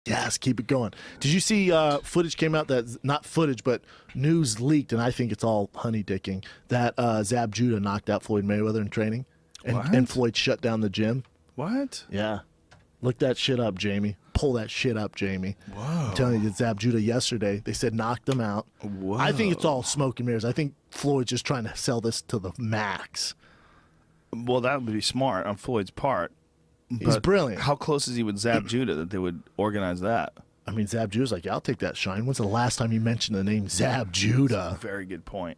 yes, keep it going. Did you see footage came out that, not footage, but news leaked, and I think it's all honey dicking, that Zab Judah knocked out Floyd Mayweather in training, and Floyd shut down the gym. What? Yeah. Look that shit up, Jamie. Pull that shit up, Jamie. Whoa. I'm telling you, Zab Judah yesterday, they said knocked him out. Whoa. I think it's all smoke and mirrors. I think Floyd's just trying to sell this to the max. Well, that would be smart on Floyd's part. He's brilliant. How close is he with Zab Judah that they would organize that? I mean, Zab Judah's like, yeah, I'll take that shine. When's the last time you mentioned the name Zab Judah? Very good point.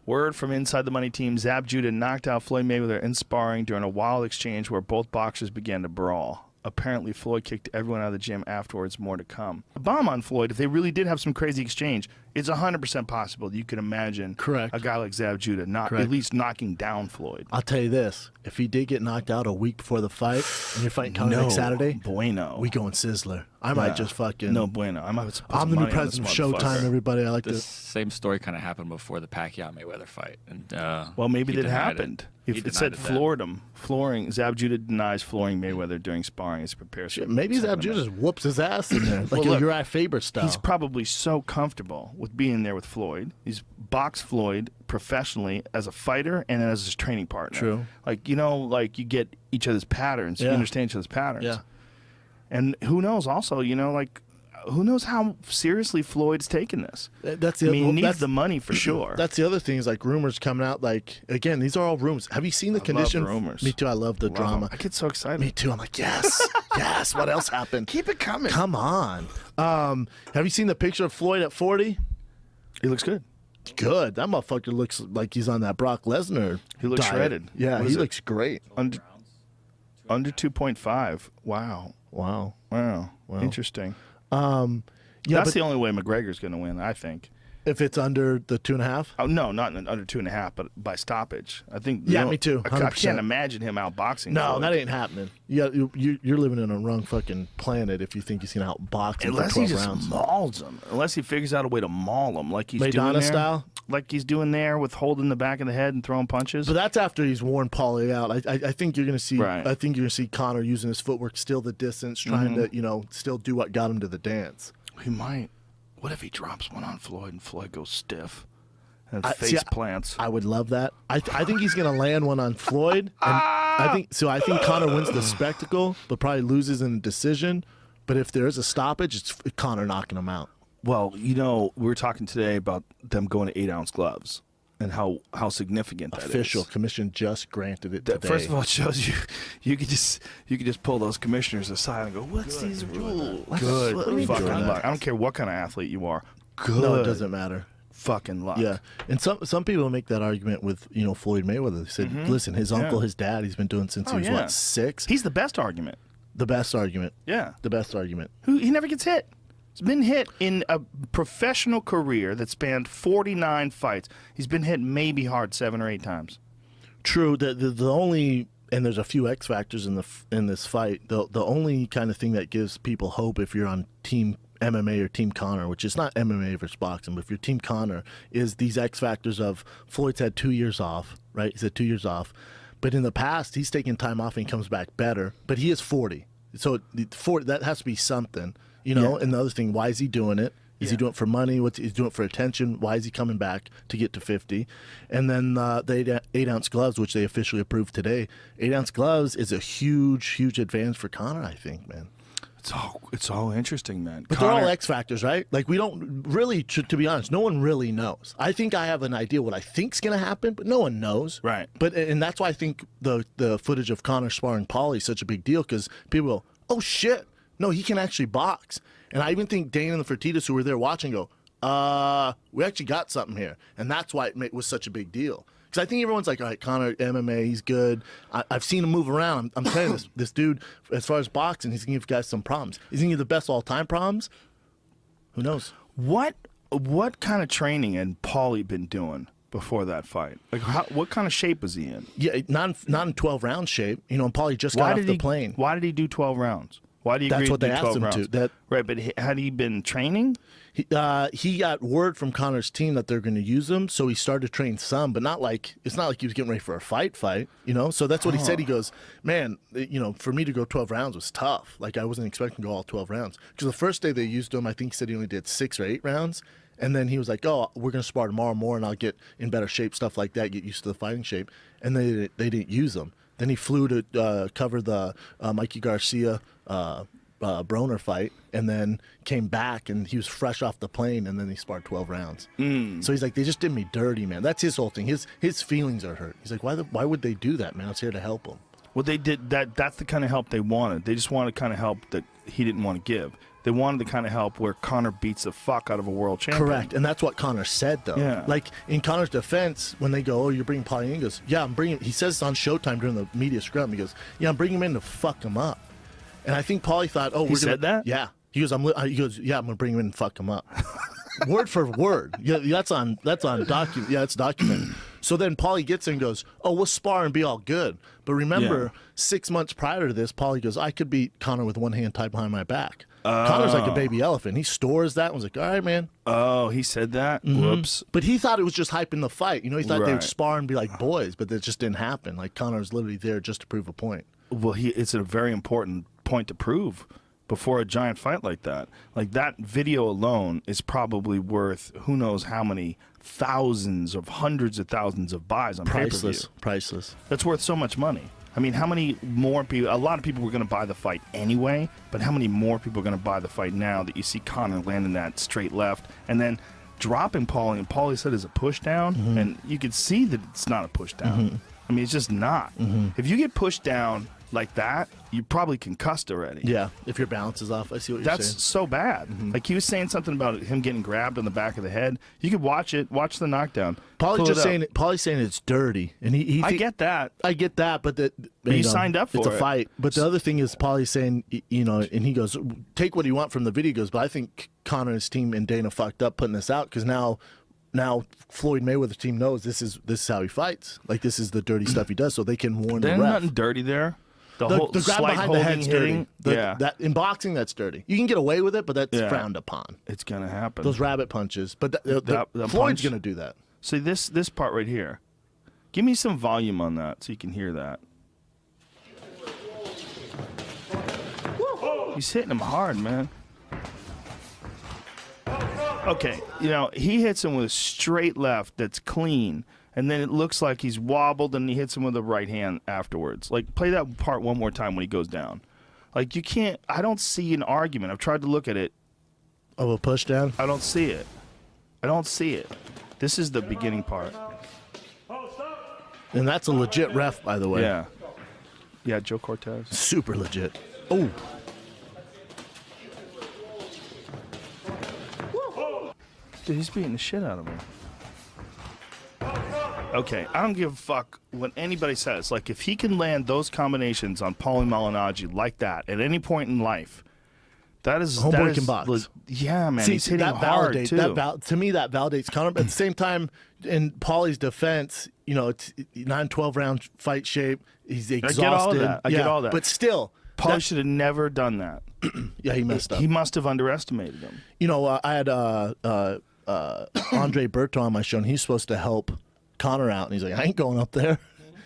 Word from inside the money team, Zab Judah knocked out Floyd Mayweather in sparring during a wild exchange where both boxers began to brawl. Apparently, Floyd kicked everyone out of the gym afterwards. More to come. A bomb on Floyd, if they really did have some crazy exchange, it's 100% possible that you could imagine a guy like Zab Judah at least knocking down Floyd. I'll tell you this. If he did get knocked out a week before the fight, and you're fighting Conor next Saturday, bueno. We going Sizzler. I might just fucking... No bueno. I'm the new president of Showtime, everybody. I like this. Same story kind of happened before the Pacquiao-Mayweather fight. And, well, maybe that happened. It said floored him. Flooring. Zab Judah denies flooring Mayweather during sparring as he prepares. Shit, maybe Zab Judah just whoops his ass in there, like your Uriah Faber style. He's probably so comfortable with being there with Floyd. He's boxed Floyd professionally as a fighter and as his training partner. True. Like, you get each other's patterns. You understand each other's patterns. Yeah. And who knows also, who knows how seriously Floyd's taking this? He needs the money for sure. That's the other thing is like rumors coming out. Like, again, these are all rumors. Have you seen the condition? Love rumors. Me too. I love the drama. I get so excited. Me too. I'm like, yes, yes. What else happened? Keep it coming. Come on. Have you seen the picture of Floyd at 40? He looks good. Good. That motherfucker looks like he's on that Brock Lesnar. He looks shredded. Yeah, he looks great. Under 2.5. Wow. Interesting. That's the only way McGregor's going to win, I think. If it's under the 2.5? Oh, no, not under 2.5, but by stoppage. I think. Yeah, me too. 100%. I can't imagine him outboxing. No, Floyd. that ain't happening. You're living in a wrong fucking planet if you think he's going to outbox him unless for 12 he just rounds. mauls him. Unless he figures out a way to maul him, like he's Maidana doing there, style. like he's doing there with holding the back of the head and throwing punches. But that's after he's worn Paulie out. I think you're going to see. Right. I think you're going to see Conor using his footwork, still the distance, trying to still do what got him to the dance. He might. What if he drops one on Floyd and Floyd goes stiff and face plants? I would love that. I think he's going to land one on Floyd. And I think Conor wins the spectacle, but probably loses in a decision. But if there is a stoppage, it's Conor knocking him out. Well, we were talking today about them going to 8-ounce gloves and how significant that is. Official commission just granted it today. First of all, it shows you could just pull those commissioners aside and go, "What's these rules?" Good fucking luck. I don't care what kind of athlete you are. Good. No, it doesn't matter. Fucking luck. Yeah, and some people make that argument with Floyd Mayweather. They said, listen, his uncle, his dad, he's been doing since he was what, 6. He's the best argument. The best argument. Yeah, the best argument. He never gets hit. He's been hit in a professional career that spanned 49 fights. He's been hit maybe hard 7 or 8 times. True. The only, and there's a few X factors in this fight. The only kind of thing that gives people hope if you're on Team MMA or Team Conor, which is not MMA versus boxing, but if you're Team Conor, is these X factors of Floyd's had 2 years off, right? He's had 2 years off. But in the past, he's taken time off and he comes back better. But he is 40. So 40, that has to be something. And the other thing, why is he doing it? Is he doing it for money? He's doing it for attention? Why is he coming back to get to 50? And then the 8-ounce gloves, which they officially approved today. 8-ounce gloves is a huge advance for Conor, I think, man. It's all interesting, man. But they're all X factors, right? Like, we don't really, to be honest, no one really knows. I think I have an idea what I think's going to happen, but no one knows. Right. And that's why I think the footage of Conor sparring Paulie is such a big deal, because people go, oh, shit. No, he can actually box. And I even think Dana and the Fertitas who were there watching go, we actually got something here. And that's why it was such a big deal. Because I think everyone's like, all right, Conor, MMA, he's good. I've seen him move around. I'm telling you, this dude, as far as boxing, he's going to give guys some problems. Is he going to give the best all-time problems? Who knows? What kind of training had Paulie been doing before that fight? Like, what kind of shape was he in? Yeah, not in 12-round shape. And Paulie just got off the plane. Why did he do 12 rounds? Why do you agree That's what to they do asked 12 him rounds? to. Right, but had he been training? He got word from Conor's team that they're going to use him, so he started to train some, but not like it's not like he was getting ready for a fight, you know. So that's what he said. He goes, man, you know, for me to go 12 rounds was tough. Like I wasn't expecting to go all 12 rounds because the first day they used him, I think he said he only did 6 or 8 rounds, and then he was like, oh, we're going to spar tomorrow more, and I'll get in better shape, stuff like that, get used to the fighting shape, and they didn't use him. Then he flew to cover the Mikey Garcia. Broner fight, and then came back, and he was fresh off the plane, and then he sparred 12 rounds. So he's like, they just did me dirty, man. That's his whole thing. His feelings are hurt. He's like, why would they do that, man? I was here to help him. Well, they did that. That's the kind of help they wanted. They just wanted the kind of help that he didn't want to give. They wanted the kind of help where Conor beats the fuck out of a world champion. Correct, and that's what Conor said, though. Yeah. Like, in Conor's defense, when they go, oh, you're bringing Paulie in, he goes, yeah, I'm bringing, he says on Showtime during the media scrum, he goes, yeah, I'm bringing him in to fuck him up. And I think Paulie thought, oh, he said that? Yeah. He goes, yeah, I'm gonna bring him in and fuck him up. Word for word. Yeah, that's on document. Yeah, it's documented. So then Paulie gets in and goes, oh, we'll spar and be all good. But remember, 6 months prior to this, Paulie goes, I could beat Conor with one hand tied behind my back. Conor's like a baby elephant. He stores that and was like, all right, man. Oh, he said that? Whoops. But he thought it was just hyping the fight. You know, he thought they would Right. spar and be like boys, but that just didn't happen. Like, Conor's literally there just to prove a point. Well, it's a very important point to prove before a giant fight like that. Like, that video alone is probably worth who knows how many thousands of hundreds of thousands of buys on pay-per-view. Priceless. That's worth so much money. I mean, how many more people? A lot of people were going to buy the fight anyway, but how many more people are going to buy the fight now that you see Conor landing that straight left and then dropping Paulie? And Paulie said it's a push down, and you could see that it's not a push down. I mean, it's just not. If you get pushed down like that, you probably concussed already. Yeah, if your balance is off. I see what you're That's saying. so bad. Like, he was saying something about him getting grabbed on the back of the head. You could watch it. Watch the knockdown. Paulie's saying it's dirty, and I get that. I get that, but you signed up for it's a it. fight. But the other thing is, Paulie's saying, you know, and he goes, take what you want from the video. He goes, but I think Conor and his team and Dana fucked up putting this out because now Floyd Mayweather's team knows this is how he fights. Like, this is the dirty stuff he does, so they can warn the There's ref. nothing dirty there. The The grab slight behind the head's hitting, dirty. yeah. That in boxing, that's dirty. You can get away with it, but that's frowned upon. It's gonna happen. Those rabbit punches. But That Floyd's punch- going to do that. See this part right here. Give me some volume on that so you can hear that. He's hitting him hard, man. Okay, you know, he hits him with a straight left that's clean, and then it looks like he's wobbled, and he hits him with the right hand afterwards. Like, play that part one more time when he goes down. Like, you can't, I don't see an argument. I've tried to look at it. Oh, a push down? I don't see it. I don't see it. This is the beginning part. And that's a legit ref, by the way. Yeah. Yeah, Joe Cortez. Super legit. Oh. Dude, he's beating the shit out of him. Okay, I don't give a fuck what anybody says. Like, if he can land those combinations on Paulie Malignaggi like that at any point in life, that is... Homeboy can box. Yeah, man, See, he's hitting hard, too. To me, that validates Conor. But at the same time, in Paulie's defense, you know, it's 9-12 round fight shape. He's exhausted. I get all of that. I get all that. But still... Paulie should have never done that. Yeah, he messed up. He must have underestimated him. You know, I had Andre Berto on my show, and he's supposed to help Conor out, and he's like, I ain't going up there.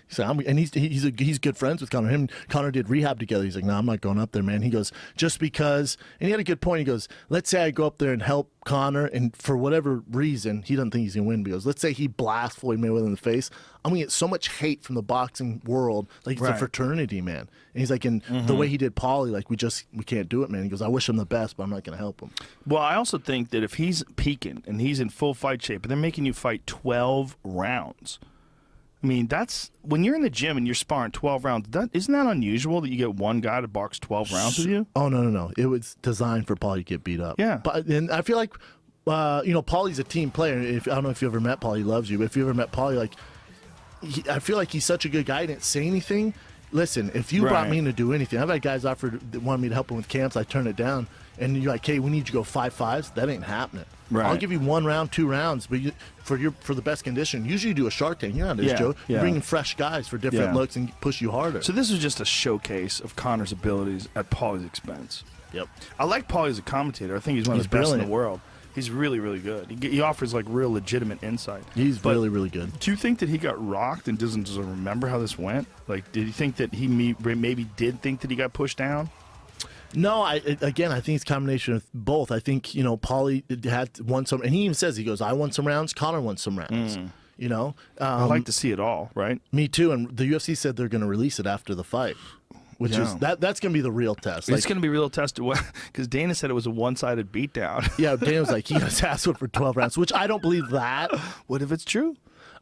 He's like, and he's good friends with Conor. Him and Conor did rehab together. He's like, no, I'm not going up there, man. He goes, just because, and he had a good point. He goes, let's say I go up there and help Conor, and for whatever reason, he doesn't think he's gonna win. Because let's say he blasts Floyd Mayweather in the face, I'm gonna get so much hate from the boxing world, like it's a fraternity, man. And he's like, and the way he did Paulie, like we can't do it, man. He goes, I wish him the best, but I'm not gonna help him. Well, I also think that if he's peaking and he's in full fight shape, and they're making you fight 12 rounds. I mean, that's when you're in the gym and you're sparring 12 rounds. Isn't that unusual that you get one guy to box 12 rounds with you? Oh no! It was designed for Paulie to get beat up. Yeah, but and I feel like, you know, Paulie's a team player. I don't know if you ever met Paulie, he loves you. But if you ever met Paulie, like, I feel like he's such a good guy. He didn't say anything. Listen, if you brought me in to do anything, I've had guys offer that wanted me to help him with camps. I turned it down. and you're like, hey, we need you to go 5-5s, that ain't happening. Right. I'll give you 1 round, 2 rounds, but for the best condition, usually you do a Shark Tank. You're not this, Joe. You're bringing fresh guys for different looks and push you harder. So this was just a showcase of Conor's abilities at Paulie's expense. Yep. I like Paulie as a commentator. I think he's one of the best in the world. He's really, really good. He offers like real legitimate insight. He's really, really good. Do you think that he got rocked and doesn't remember how this went? Like, did you think that he maybe did think that he got pushed down? No, I think it's a combination of both. I think, Paulie had won some, and he even says, he goes, I won some rounds, Conor won some rounds. I like to see it all, right? Me too, and the UFC said they're going to release it after the fight. Which is that's going to be the real test. It's going to be a real test because Dana said it was a one-sided beatdown. Yeah, Dana was like, he got his ass whipped for 12 rounds, which I don't believe that. What if it's true?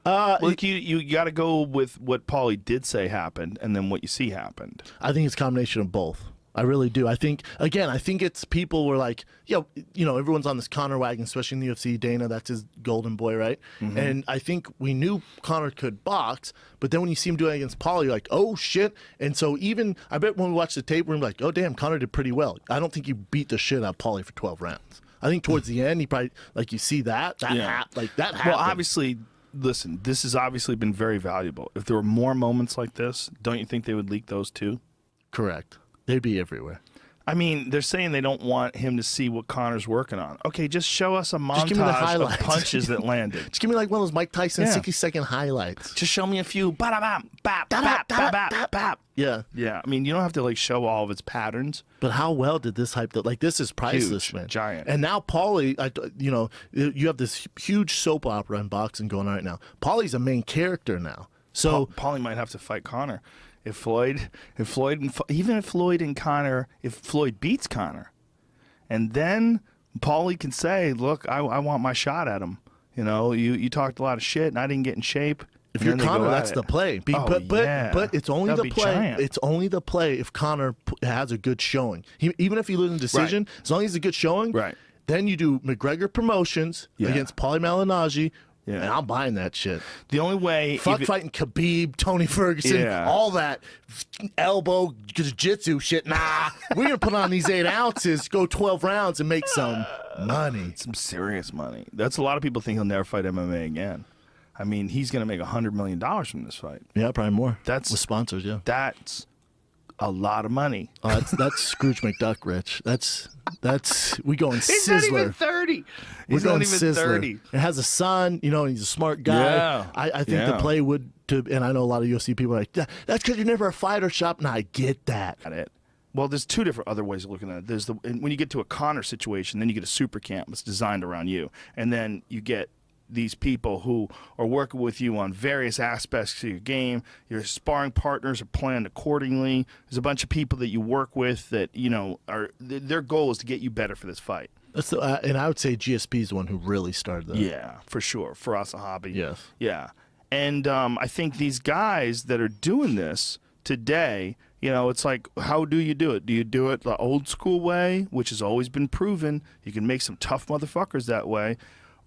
You got to go with what Paulie did say happened and then what you see happened. I think it's a combination of both. I really do. I think it's people were like, everyone's on this Conor wagon, especially in the UFC. Dana, that's his golden boy, right? Mm-hmm. And I think we knew Conor could box, but then when you see him doing it against Paulie, you're like, oh, shit. And so I bet when we watch the tape, we're like, oh, damn, Conor did pretty well. I don't think he beat the shit out of Paulie for 12 rounds. I think towards the end, he probably, like, you see that happened. Well, obviously, listen, this has obviously been very valuable. If there were more moments like this, don't you think they would leak those too? Correct. They'd be everywhere. I mean, they're saying they don't want him to see what Conor's working on. Okay, just show us a montage of punches that landed. Just give me like one of those Mike Tyson 60-second highlights. Just show me a few. Bap, bap, bap, bap, bap. Yeah. Yeah. I mean, you don't have to like show all of its patterns. But how well did this hype? Like, this is priceless, huge, man. Giant. And now Paulie, you have this huge soap opera in boxing going on right now. Paulie's a main character now. So Paulie might have to fight Conor. If Floyd and Conor, if Floyd beats Conor, and then Paulie can say, look, I want my shot at him. You talked a lot of shit and I didn't get in shape. If you're Conor, that's the play. But it's only the play. Giant. It's only the play if Conor has a good showing. Even if you lose in decision, as long as it's a good showing, then you do McGregor promotions against Paulie Malignaggi. Yeah. And I'm buying that shit. The only way... Fighting Khabib, Tony Ferguson, all that elbow jiu-jitsu shit. Nah, we're going to put on these 8 ounces, go 12 rounds, and make some money. Some serious money. That's a lot of people think he'll never fight MMA again. I mean, he's going to make $100 million from this fight. Yeah, probably more. That's with sponsors, yeah. That's a lot of money. Oh, that's Scrooge McDuck rich. That's we going Sizzler. He's not even 30. He's not even Sizzler. 30. It has a son, he's a smart guy. Yeah. I think the play would and I know a lot of UFC people are like, that's because you're never a fighter shop. And I get that. Got it. Well, there's 2 different other ways of looking at it. When you get to a Conor situation, then you get a super camp that's designed around you. And then you get these people who are working with you on various aspects of your game. Your sparring partners are planned accordingly. There's a bunch of people that you work with that, are their goal is to get you better for this fight. That's and I would say GSP is the one who really started that. Yeah, for sure. For us, a hobby. Yes. Yeah. And I think these guys that are doing this today, it's like, how do you do it? Do you do it the old school way, which has always been proven? You can make some tough motherfuckers that way.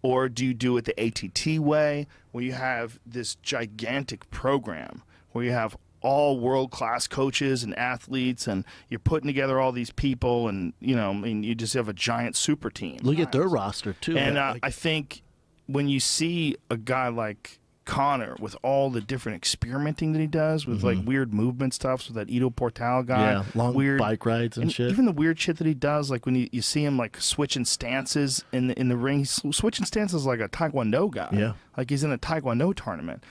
Or do you do it the ATT way, where you have this gigantic program, where you have all world-class coaches and athletes, and you're putting together all these people, and, you just have a giant super team. Look at their roster, too. And I think when you see a guy like Conor with all the different experimenting that he does with like weird movement stuff, so that Ito Portal guy, long weird bike rides and shit, even the weird shit that he does, like when you see him like switching stances in the ring, he's switching stances like a Taekwondo guy, like he's in a Taekwondo tournament.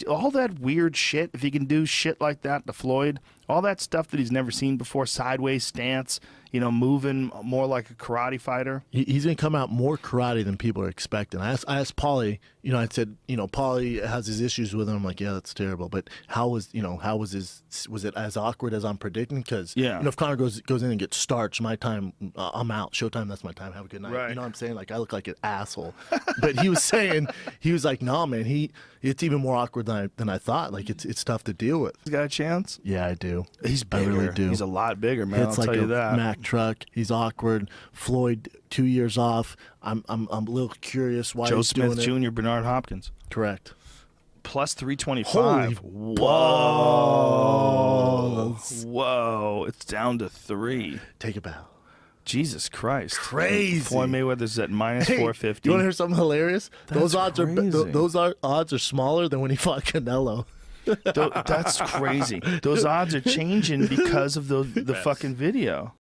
All that weird shit, if he can do shit like that to Floyd, all that stuff that he's never seen before, sideways stance, moving more like a karate fighter. He's going to come out more karate than people are expecting. I asked Paulie, I said, Paulie has his issues with him. I'm like, yeah, that's terrible. But was it as awkward as I'm predicting? Because, if Conor goes in and gets starched, my time, I'm out. Showtime, that's my time. Have a good night. Right. You know what I'm saying? Like, I look like an asshole. But he was like, no, man, it's even more awkward than I thought. Like, it's tough to deal with. He's got a chance? Yeah, I do. He's bigger. I really do. He's a lot bigger, man. It's I'll like tell you that. Mack truck. He's awkward. Floyd, 2 years off. I'm a little curious why Joe he's Smith doing Jr., Bernard Hopkins. Correct. Plus 325. Holy balls. Whoa. It's down to 3. Take a bow. Jesus Christ. Crazy. Floyd Mayweather's at minus Hey, 450. You want to hear something hilarious? That's crazy. Those odds are smaller than when he fought Canelo. That's crazy. Those odds are changing because of the fucking video.